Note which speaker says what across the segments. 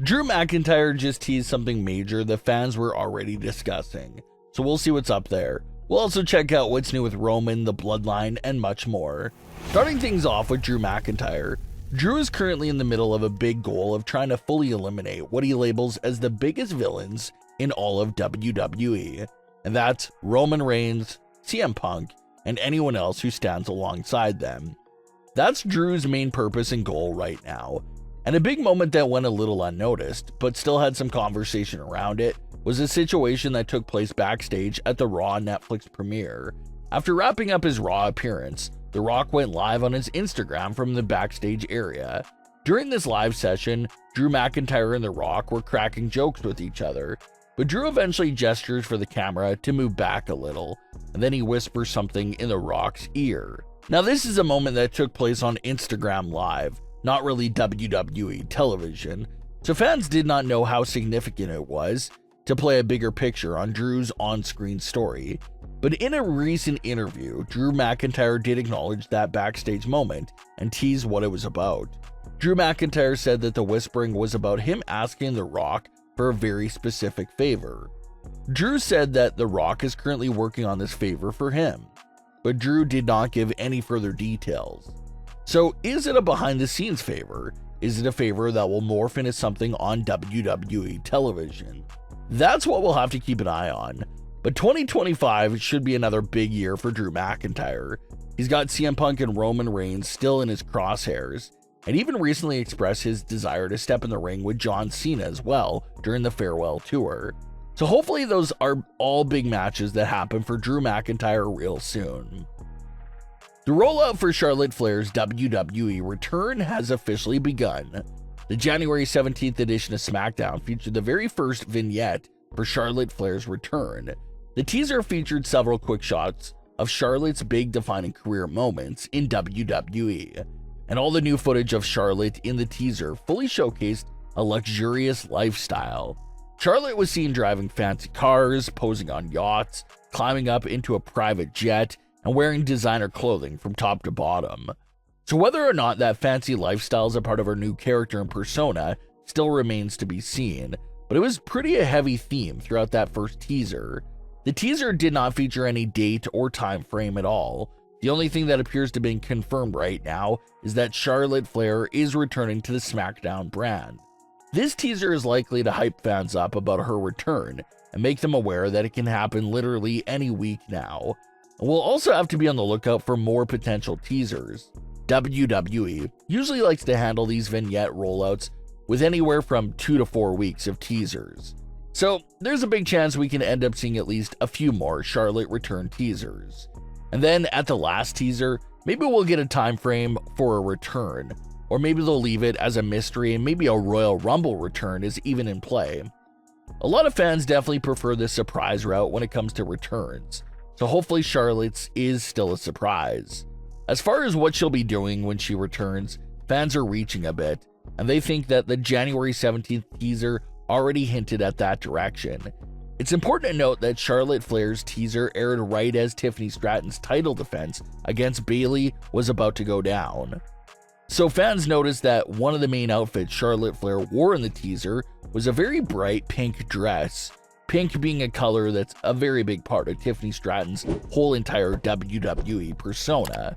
Speaker 1: Drew McIntyre just teased something major the fans were already discussing, so we'll see what's up there. We'll also check out what's new with Roman, the Bloodline, and much more. Starting things off with Drew McIntyre, Drew is currently in the middle of a big goal of trying to fully eliminate what he labels as the biggest villains in all of WWE, and that's Roman Reigns, CM Punk, and anyone else who stands alongside them. That's Drew's main purpose and goal right now. And a big moment that went a little unnoticed, but still had some conversation around it, was a situation that took place backstage at the Raw Netflix premiere. After wrapping up his Raw appearance, The Rock went live on his Instagram from the backstage area. During this live session, Drew McIntyre and The Rock were cracking jokes with each other, but Drew eventually gestures for the camera to move back a little, and then he whispers something in The Rock's ear. Now this is a moment that took place on Instagram Live, not really WWE television, so fans did not know how significant it was to play a bigger picture on Drew's on-screen story. But in a recent interview, Drew McIntyre did acknowledge that backstage moment and teased what it was about. Drew McIntyre said that the whispering was about him asking The Rock for a very specific favor. Drew said that The Rock is currently working on this favor for him, but Drew did not give any further details. So is it a behind-the-scenes favor? Is it a favor that will morph into something on WWE television? That's what we'll have to keep an eye on. But 2025 should be another big year for Drew McIntyre. He's got CM Punk and Roman Reigns still in his crosshairs, and even recently expressed his desire to step in the ring with John Cena as well during the farewell tour. So hopefully those are all big matches that happen for Drew McIntyre real soon. The rollout for Charlotte Flair's WWE return has officially begun. The January 17th edition of SmackDown featured the very first vignette for Charlotte Flair's return. The teaser featured several quick shots of Charlotte's big defining career moments in WWE, and all the new footage of Charlotte in the teaser fully showcased a luxurious lifestyle. Charlotte was seen driving fancy cars, posing on yachts, climbing up into a private jet, and wearing designer clothing from top to bottom. So whether or not that fancy lifestyle is a part of her new character and persona still remains to be seen, but it was pretty a heavy theme throughout that first teaser. The teaser did not feature any date or time frame at all. The only thing that appears to have been confirmed right now is that Charlotte Flair is returning to the SmackDown brand. This teaser is likely to hype fans up about her return and make them aware that it can happen literally any week now. And we'll also have to be on the lookout for more potential teasers. WWE usually likes to handle these vignette rollouts with anywhere from 2 to 4 weeks of teasers. So there's a big chance we can end up seeing at least a few more Charlotte return teasers. And then at the last teaser, maybe we'll get a time frame for a return, or maybe they'll leave it as a mystery and maybe a Royal Rumble return is even in play. A lot of fans definitely prefer this surprise route when it comes to returns, so hopefully Charlotte's is still a surprise. As far as what she'll be doing when she returns, fans are reaching a bit, and they think that the January 17th teaser already hinted at that direction. It's important to note that Charlotte Flair's teaser aired right as Tiffany Stratton's title defense against Bayley was about to go down. So fans noticed that one of the main outfits Charlotte Flair wore in the teaser was a very bright pink dress, pink being a color that's a very big part of Tiffany Stratton's whole entire WWE persona.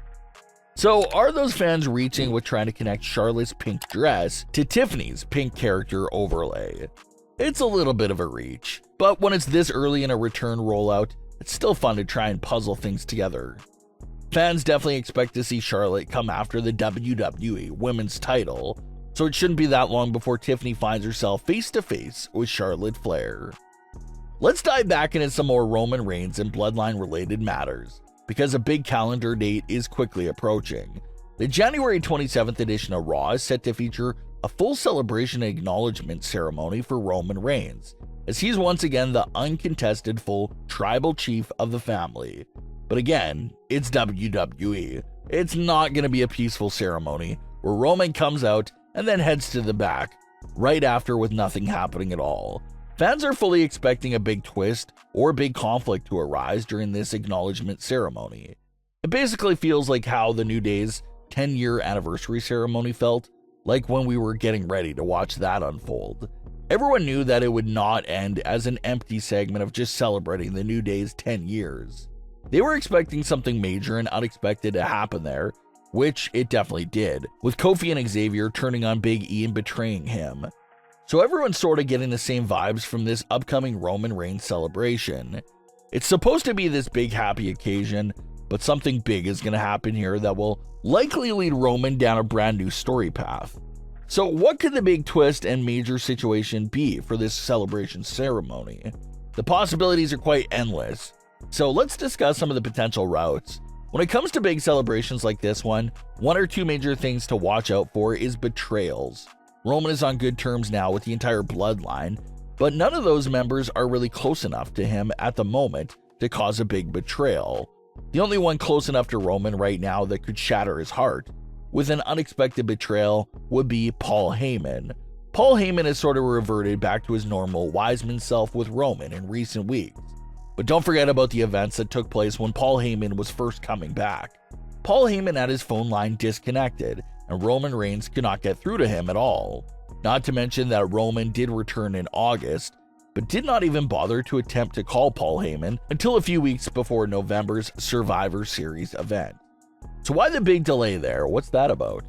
Speaker 1: So are those fans reaching with trying to connect Charlotte's pink dress to Tiffany's pink character overlay? It's a little bit of a reach, but when it's this early in a return rollout, it's still fun to try and puzzle things together. Fans definitely expect to see Charlotte come after the WWE Women's title, so it shouldn't be that long before Tiffany finds herself face to face with Charlotte Flair. Let's dive back into some more Roman Reigns and Bloodline related matters, because a big calendar date is quickly approaching. The January 27th edition of Raw is set to feature a full celebration and acknowledgement ceremony for Roman Reigns, as he's once again the uncontested full tribal chief of the family. But again, it's WWE. It's not going to be a peaceful ceremony where Roman comes out and then heads to the back right after with nothing happening at all. Fans are fully expecting a big twist or a big conflict to arise during this acknowledgement ceremony. It basically feels like how the New Day's 10-year anniversary ceremony felt, like when we were getting ready to watch that unfold. Everyone knew that it would not end as an empty segment of just celebrating the New Day's 10 years. They were expecting something major and unexpected to happen there, which it definitely did, with Kofi and Xavier turning on Big E and betraying him. So everyone's sort of getting the same vibes from this upcoming Roman Reigns celebration. It's supposed to be this big happy occasion, but something big is going to happen here that will likely lead Roman down a brand new story path. So what could the big twist and major situation be for this celebration ceremony? The possibilities are quite endless. So let's discuss some of the potential routes. When it comes to big celebrations like this one or two major things to watch out for is betrayals. Roman is on good terms now with the entire Bloodline, but none of those members are really close enough to him at the moment to cause a big betrayal. The only one close enough to Roman right now that could shatter his heart with an unexpected betrayal would be Paul Heyman. Paul Heyman has sort of reverted back to his normal WISEMAN self with Roman in recent weeks. But don't forget about the events that took place when Paul Heyman was first coming back. Paul Heyman had his phone line disconnected, and Roman Reigns could not get through to him at all. Not to mention that Roman did return in August, but did not even bother to attempt to call Paul Heyman until a few weeks before November's Survivor Series event. So why the big delay there? What's that about?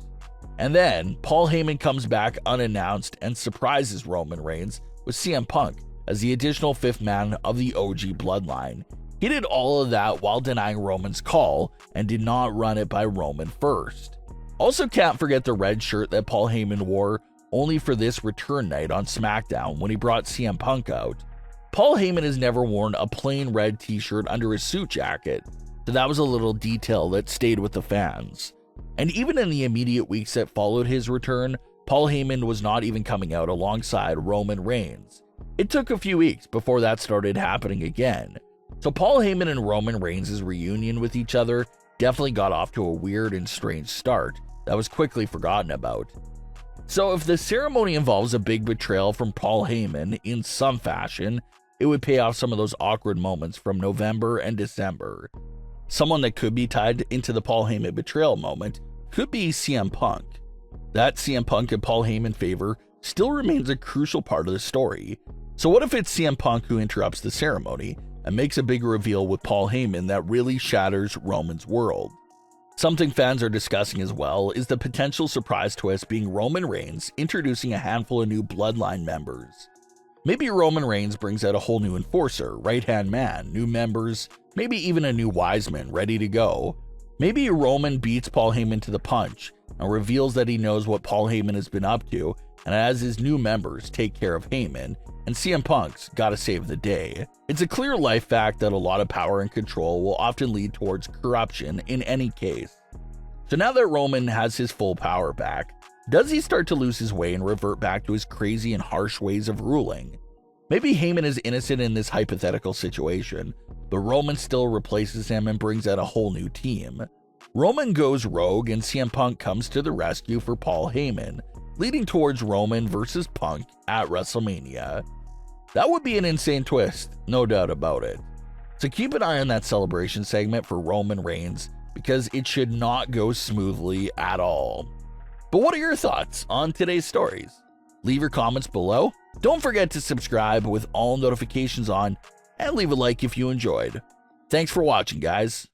Speaker 1: And then Paul Heyman comes back unannounced and surprises Roman Reigns with CM Punk as the additional fifth man of the OG Bloodline. He did all of that while denying Roman's call and did not run it by Roman first. Also, can't forget the red shirt that Paul Heyman wore only for this return night on SmackDown when he brought CM Punk out. Paul Heyman has never worn a plain red t-shirt under his suit jacket, so that was a little detail that stayed with the fans. And even in the immediate weeks that followed his return, Paul Heyman was not even coming out alongside Roman Reigns. It took a few weeks before that started happening again. So Paul Heyman and Roman Reigns' reunion with each other definitely got off to a weird and strange start that was quickly forgotten about. So if the ceremony involves a big betrayal from Paul Heyman in some fashion, it would pay off some of those awkward moments from November and December. Someone that could be tied into the Paul Heyman betrayal moment could be CM Punk. That CM Punk and Paul Heyman favor still remains a crucial part of the story. So what if it's CM Punk who interrupts the ceremony and makes a big reveal with Paul Heyman that really shatters Roman's world? Something fans are discussing as well is the potential surprise twist being Roman Reigns introducing a handful of new Bloodline members. Maybe Roman Reigns brings out a whole new enforcer, right-hand man, new members, maybe even a new Wiseman ready to go. Maybe Roman beats Paul Heyman to the punch and reveals that he knows what Paul Heyman has been up to and has his new members take care of Heyman, and CM Punk's gotta save the day. It's a clear life fact that a lot of power and control will often lead towards corruption in any case. So now that Roman has his full power back, does he start to lose his way and revert back to his crazy and harsh ways of ruling? Maybe Heyman is innocent in this hypothetical situation, but Roman still replaces him and brings out a whole new team. Roman goes rogue and CM Punk comes to the rescue for Paul Heyman, leading towards Roman versus Punk at WrestleMania. That would be an insane twist, no doubt about it. So keep an eye on that celebration segment for Roman Reigns because it should not go smoothly at all. But what are your thoughts on today's stories? Leave your comments below. Don't forget to subscribe with all notifications on and leave a like if you enjoyed. Thanks for watching, guys.